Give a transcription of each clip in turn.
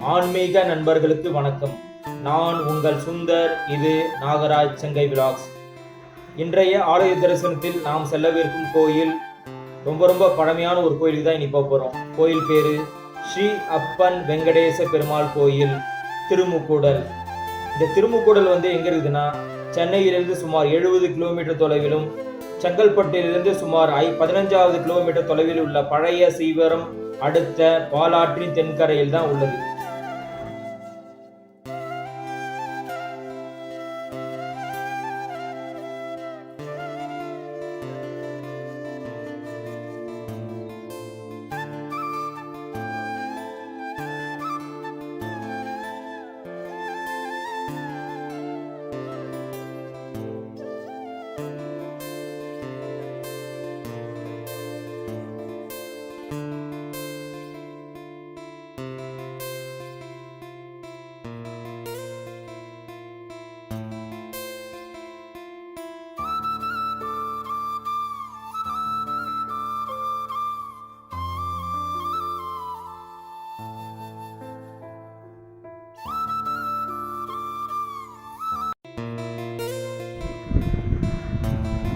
ஆன்மீக நண்பர்களுக்கு வணக்கம். நான் உங்கள் சுந்தர். இது நாகராஜ் செங்கை விலாக்ஸ். இன்றைய ஆலய தரிசனத்தில் நாம் செல்லவிருக்கும் கோயில் ரொம்ப பழமையான ஒரு கோயிலுக்கு தான் இனி போகிறோம். கோயில் பேரு ஸ்ரீ அப்பன் வெங்கடேச பெருமாள் கோயில், திருமுக்கூடல். இந்த திருமுக்கூடல் எங்க இருக்குதுன்னா, சென்னையிலிருந்து சுமார் 70 கிலோமீட்டர் தொலைவிலும், செங்கல்பட்டிலிருந்து சுமார் 15 கிலோமீட்டர் தொலைவில் உள்ள பழைய சீவரம் அடுத்த பாலாற்றின் தென்கரையில் தான் உள்ளது.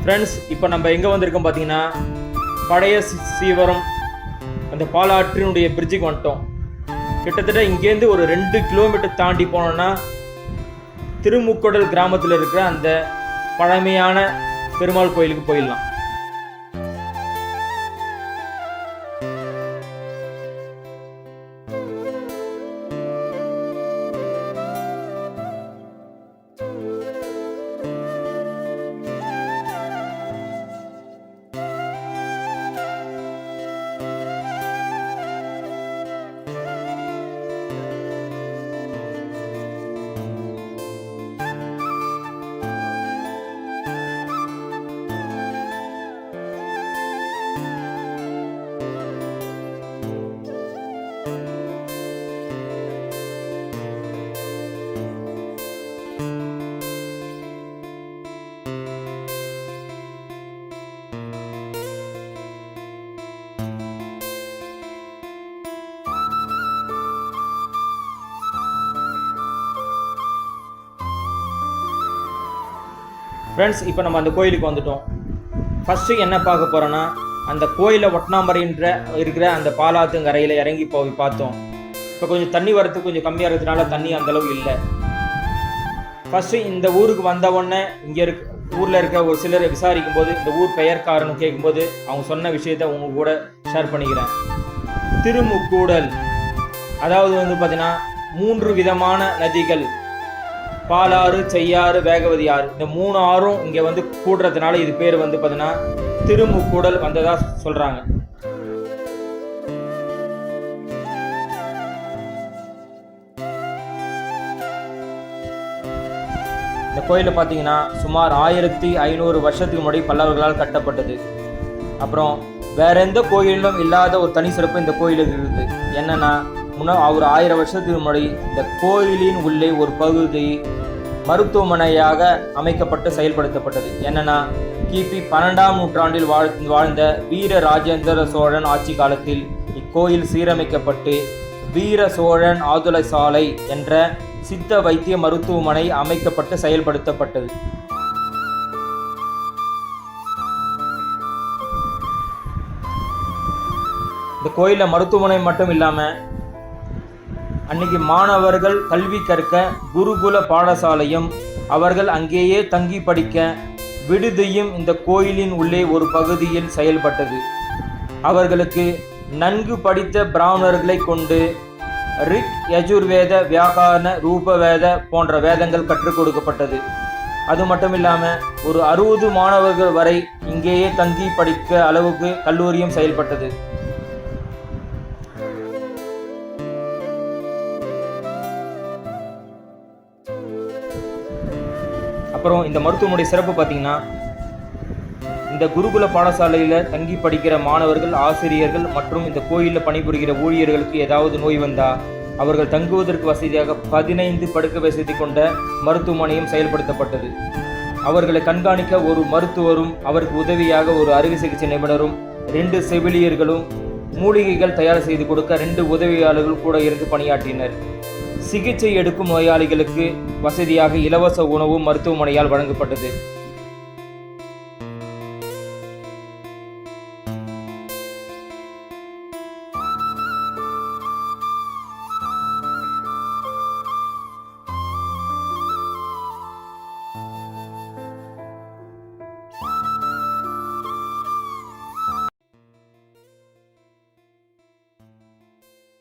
ஃப்ரெண்ட்ஸ், இப்போ நம்ம எங்கே வந்திருக்கோம் பார்த்தீங்கன்னா, பழைய சீவரம் அந்த பாலாற்றினுடைய பிரிட்ஜுக்கு வந்துட்டோம். கிட்டத்தட்ட இங்கேருந்து ஒரு 2 கிலோமீட்டர் தாண்டி போனோன்னா திருமுக்கூடல் கிராமத்தில் இருக்கிற அந்த பழமையான பெருமாள் கோயிலுக்கு போயிடலாம். ஃப்ரெண்ட்ஸ், இப்போ நம்ம அந்த கோயிலுக்கு வந்துட்டோம். ஃபஸ்ட்டு என்ன பார்க்க போகிறோன்னா, அந்த கோயிலில் ஒட்டனாம்பரின்ற இருக்கிற அந்த பாலாத்துங்கரையில் இறங்கி போய் பார்த்தோம். இப்போ கொஞ்சம் தண்ணி வரத்துக்கு கொஞ்சம் கம்மியாக இருக்கிறதுனால தண்ணி அந்தளவு இல்லை. ஃபஸ்ட்டு இந்த ஊருக்கு வந்த உடனே இங்கே ஊரில் இருக்க ஒரு சிலரை விசாரிக்கும் போது, இந்த ஊர் பெயர் காரணம் கேட்கும்போது அவங்க சொன்ன விஷயத்தை உங்க கூட ஷேர் பண்ணிக்கிறேன். திருமுக்கூடல், அதாவது பார்த்தீங்கன்னா 3 விதமான நதிகள், பாலாறு, செய்யாறு, வேகவதி ஆறு, இந்த 3 ஆறும் இங்கே கூடுறதுனால இது பேர் பார்த்தீங்கன்னா திருமுக்கூடல் வந்ததா சொல்றாங்க. இந்த கோயிலை பார்த்தீங்கன்னா சுமார் 1500 வருஷத்துக்கு முன்னாடி பல்லவர்களால் கட்டப்பட்டது. அப்புறம் வேற எந்த கோயிலும் இல்லாத ஒரு தனி சிறப்பு இந்த கோயிலுக்கு இருக்குது. என்னன்னா, அவர் 1000 வருஷத்துக்கு முன்னாடி இந்த கோயிலின் உள்ளே ஒரு பகுதி மருத்துவமனையாக அமைக்கப்பட்டு செயல்படுத்தப்பட்டது. என்னன்னா, கிபி 12ஆம் நூற்றாண்டில் வாழ்ந்த வீர ராஜேந்திர சோழன் ஆட்சி காலத்தில் இக்கோயில் சீரமைக்கப்பட்டு வீர சோழன் ஆதுளை சாலை என்ற சித்த வைத்திய மருத்துவமனை அமைக்கப்பட்டு செயல்படுத்தப்பட்டது. இந்த கோயிலில் மருத்துவமனை மட்டும் இல்லாமல் அன்னைக்கு மாணவர்கள் கல்வி கற்க குருகுல பாடசாலையும், அவர்கள் அங்கேயே தங்கி படிக்க விடுதியும் இந்த கோயிலின் உள்ளே ஒரு பகுதியில் செயல்பட்டது. அவர்களுக்கு நன்கு படித்த பிராமணர்களை கொண்டு ரிக், யஜுர்வேத, வியாக்கரண, ரூபவேத போன்ற வேதங்கள் கற்றுக் கொடுக்கப்பட்டது. அது மட்டும் இல்லாமல் ஒரு 60 மாணவர்கள் வரை இங்கேயே தங்கி படிக்க அளவுக்கு கல்லூரியும் செயல்பட்டது. அப்புறம் இந்த மருத்துவமனை சிறப்பு பார்த்தீங்கன்னா, இந்த குருகுல பாடசாலையில் தங்கி படிக்கிற மாணவர்கள், ஆசிரியர்கள் மற்றும் இந்த கோயிலில் பணிபுரிகிற ஊழியர்களுக்கு ஏதாவது நோய் வந்தால் அவர்கள் தங்குவதற்கு வசதியாக 15 படுக்கை வசதி கொண்ட மருத்துவமனையும் செயல்படுத்தப்பட்டது. அவர்களை கண்காணிக்க ஒரு மருத்துவரும், அவருக்கு உதவியாக ஒரு அறுவை சிகிச்சை நிபுணரும், 2 செவிலியர்களும் மூலிகைகள் தயார் செய்து கொடுக்க 2 உதவியாளர்கள் கூட இருந்து பணியாற்றினர். சிகிச்சை எடுக்கும் நோயாளிகளுக்கு வசதியாக இலவச உணவு மருத்துவமனையால் வழங்கப்பட்டது.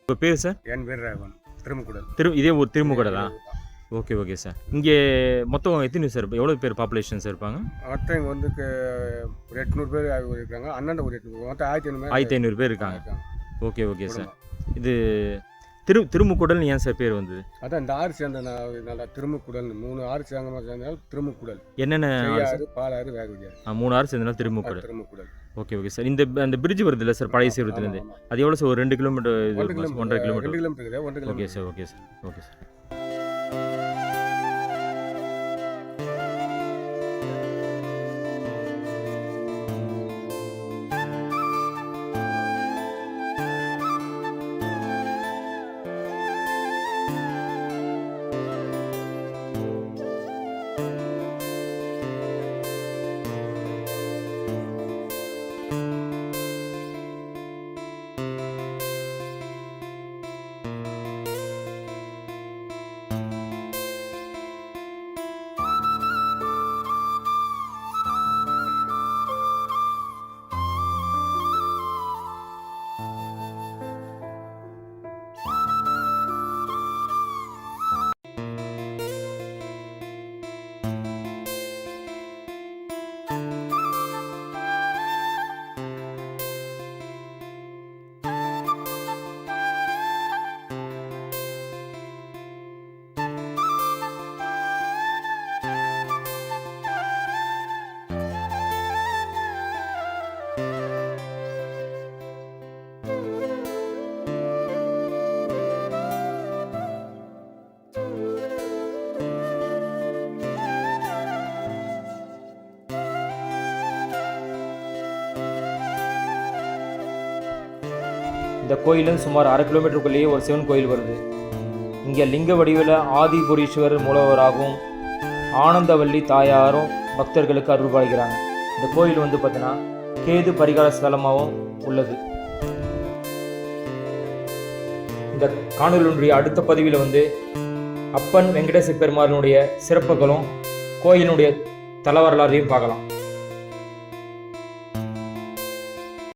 உங்கள் பேர் சார்? என் பேர் ராகவன், திருமுக்குடல். இதே ஒரு திருமுக்கடை தான். Okay okay sir. இங்கே மொத்தம் எத்தனை சார், எவ்வளோ பேர் பாப்புலேஷன் சார் இருப்பாங்க? மொத்தம் இங்கே வந்து ஒரு 800 பேர் இருக்காங்க. அண்ணன் ஒரு 800, மொத்தம் 1500 பேர் இருக்காங்க. Okay okay sir. இது திருமுக்குடல் ஏன் சார் பேர் வந்தது? அதான் இந்த ஆறு சேர்ந்த நல்லா திருமுக்குடல், 3 ஆறு சேர்ந்தனால திருமுக்குடல். என்னென்ன ஆறு? பாலாறு, வேகவிடியாறு. 3 ஆறு சேர்ந்தனால Thirumukkudal. Thirumukkudal. Okay okay sir. அந்த பிரிட்ஜ் வருது இல்லை சார் பழைய சேவரத்துலேருந்து, அது எவ்வளோ சார்? ஒரு 2 கிலோமீட்டர், 1.5 கிலோமீட்டர். 2 கிலோமீட்டர் இருக்குது. 1 kilometre. Okay sir okay sir okay sir. இந்த கோயிலும் சுமார் 1/2 கிலோமீட்டருக்குள்ளேயே ஒரு சிவன் கோயில் வருது. இங்கே லிங்க வடிவில் ஆதிபுரீஸ்வரர் மூலவராகவும் ஆனந்தவல்லி தாயாரும் பக்தர்களுக்கு அருள்பாலிக்கிறாங்க. இந்த கோயில் வந்து பார்த்தீங்கன்னா கேது பரிகார ஸ்தலமாகவும் உள்ளது. இந்த காணொலியினுடைய அடுத்த பதிவில் வந்து அப்பன் வெங்கடேச பெருமாளினுடைய சிறப்புகளும் கோயிலினுடைய தல வரலாறையும் பார்க்கலாம்.